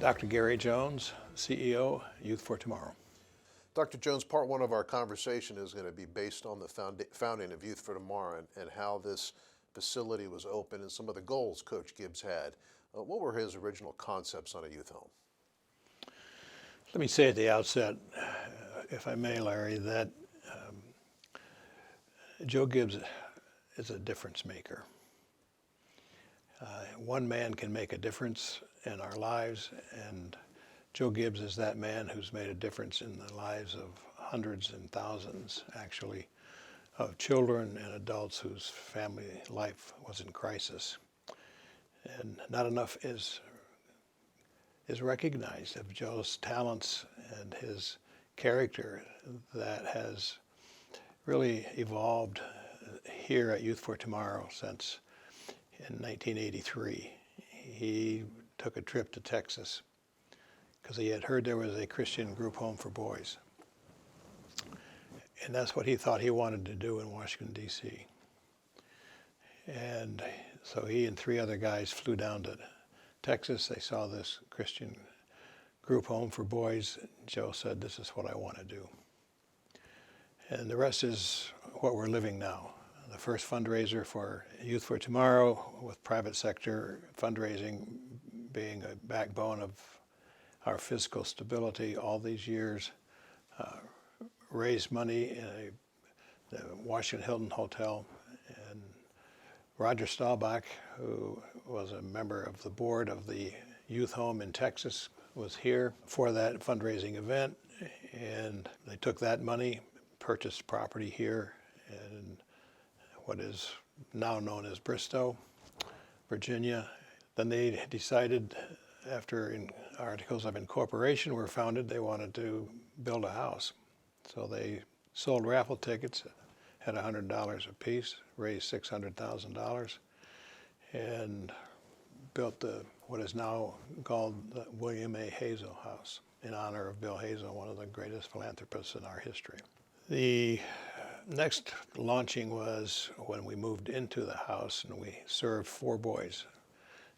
Dr. Gary Jones, CEO, Youth for Tomorrow. Dr. Jones, part one of our conversation is going to be based on the founding of Youth for Tomorrow and how this facility was opened and some of the goals Coach Gibbs had. What were his original concepts on a youth home? Let me say at the outset, if I may, Larry, that Joe Gibbs is a difference maker. One man can make a difference in our lives, and Joe Gibbs is that man who's made a difference in the lives of hundreds and thousands, actually, of children and adults whose family life was in crisis. And not enough is recognized of Joe's talents and his character that has really evolved here at Youth for Tomorrow since in 1983. He took a trip to Texas because he had heard there was a Christian group home for boys. And that's what he thought he wanted to do in Washington, D.C. And so he and three other guys flew down to Texas. They saw this Christian group home for boys. Joe said, "This is what I want to do." And the rest is what we're living now. The first fundraiser for Youth for Tomorrow, with private sector fundraising being a backbone of our fiscal stability all these years, raised money in the Washington Hilton Hotel. And Roger Staubach, who was a member of the board of the youth home in Texas, was here for that fundraising event. And they took that money, purchased property here in what is now known as Bristow, Virginia. Then they decided, after articles of incorporation were founded, they wanted to build a house. So they sold raffle tickets at $100 a piece, raised $600,000, and built what is now called the William A. Hazel House in honor of Bill Hazel, one of the greatest philanthropists in our history. The next launching was when we moved into the house and we served 4 boys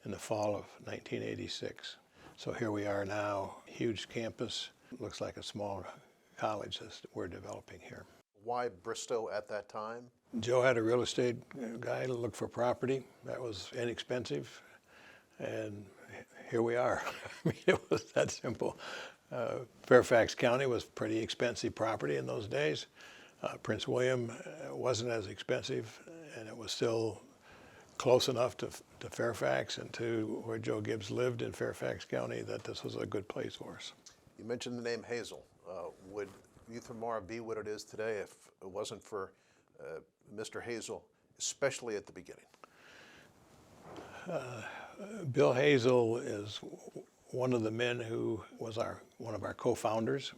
in the fall of 1986. So here we are now, huge campus, looks like a small college that we're developing here. Why Bristow at that time? Joe had a real estate guy to look for property that was inexpensive, and here we are. I mean, it was that simple. Fairfax County was pretty expensive property in those days. Prince William wasn't as expensive, and it was still close enough to Fairfax and to where Joe Gibbs lived in Fairfax County that this was a good place for us. You mentioned the name Hazel. Would Youth for Tomorrow be what it is today if it wasn't for Mr. Hazel, especially at the beginning? Bill Hazel is one of the men who was one of our co-founders,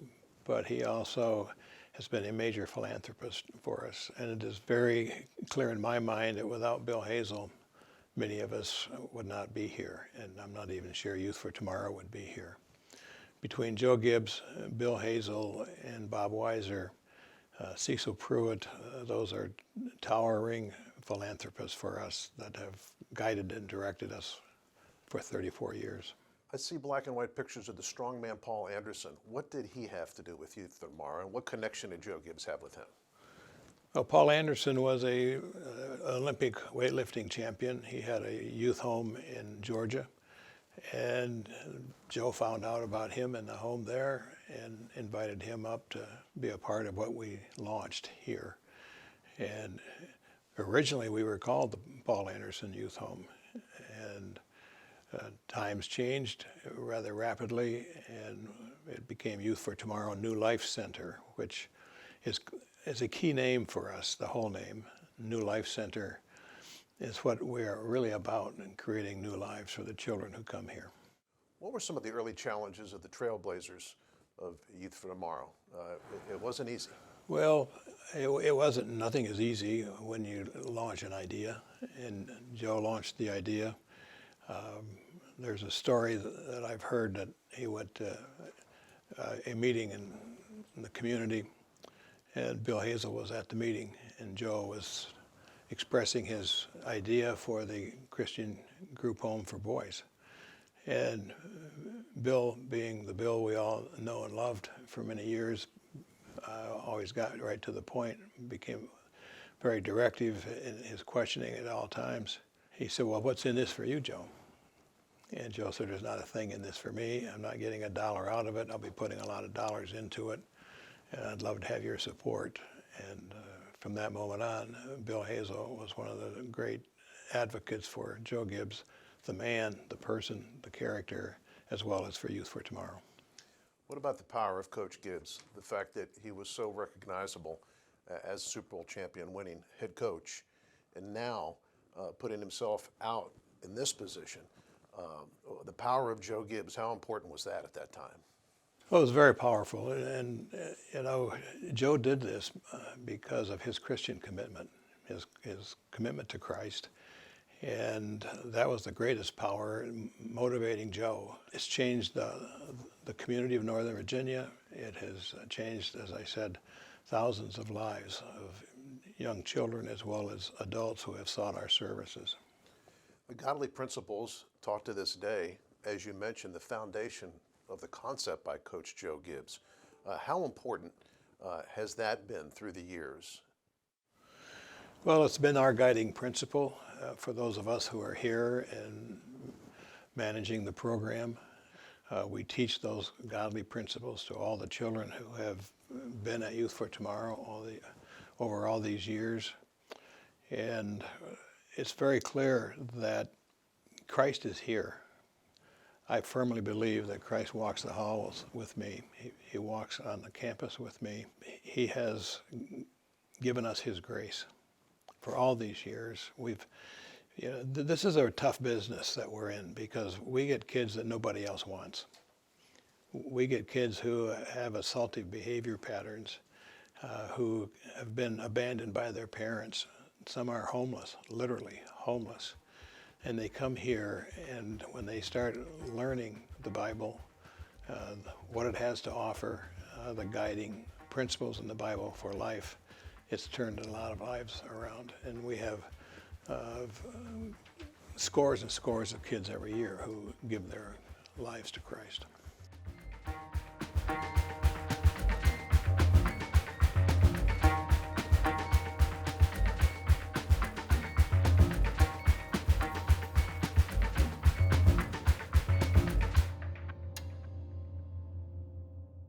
but he also has been a major philanthropist for us. And it is very clear in my mind that without Bill Hazel, many of us would not be here. And I'm not even sure Youth for Tomorrow would be here. Between Joe Gibbs, Bill Hazel, and Bob Weiser, Cecil Pruitt, those are towering philanthropists for us that have guided and directed us for 34 years. I see black and white pictures of the strongman Paul Anderson. What did he have to do with Youth for Tomorrow, and what connection did Joe Gibbs have with him? Well, Paul Anderson was an Olympic weightlifting champion. He had a youth home in Georgia, and Joe found out about him and the home there and invited him up to be a part of what we launched here. And originally we were called the Paul Anderson Youth Home, and times changed rather rapidly, and it became Youth for Tomorrow New Life Center, which is a key name for us, the whole name. New Life Center is what we're really about, in creating new lives for the children who come here. What were some of the early challenges of the trailblazers of Youth for Tomorrow? It wasn't easy. Well, it wasn't. Nothing is easy when you launch an idea, and Joe launched the idea. There's a story that I've heard that he went to a meeting in the community, and Bill Hazel was at the meeting, and Joe was expressing his idea for the Christian group home for boys. And Bill, being the Bill we all know and loved for many years, always got right to the point, became very directive in his questioning at all times. He said, well, what's in this for you, Joe? And Joe said, there's not a thing in this for me. I'm not getting a dollar out of it. I'll be putting a lot of dollars into it, and I'd love to have your support. And from that moment on, Bill Hazel was one of the great advocates for Joe Gibbs, the man, the person, the character, as well as for Youth for Tomorrow. What about the power of Coach Gibbs? The fact that he was so recognizable as Super Bowl champion winning head coach, and now putting himself out in this position. The power of Joe Gibbs, how important was that at that time? Well, it was very powerful, and you know, Joe did this because of his Christian commitment, his commitment to Christ, and that was the greatest power motivating Joe. It's changed the community of Northern Virginia. It has changed, as I said, thousands of lives of young children as well as adults who have sought our services. The godly principles taught to this day, as you mentioned, the foundation of the concept by Coach Joe Gibbs. How important has that been through the years? Well, it's been our guiding principle for those of us who are here and managing the program. We teach those godly principles to all the children who have been at Youth for Tomorrow over all these years. And it's very clear that Christ is here. I firmly believe that Christ walks the halls with me. He walks on the campus with me. He has given us his grace for all these years. This is a tough business that we're in because we get kids that nobody else wants. We get kids who have assaultive behavior patterns, who have been abandoned by their parents. Some are homeless, literally homeless. And they come here, and when they start learning the Bible, what it has to offer, the guiding principles in the Bible for life, it's turned a lot of lives around. And we have scores and scores of kids every year who give their lives to Christ.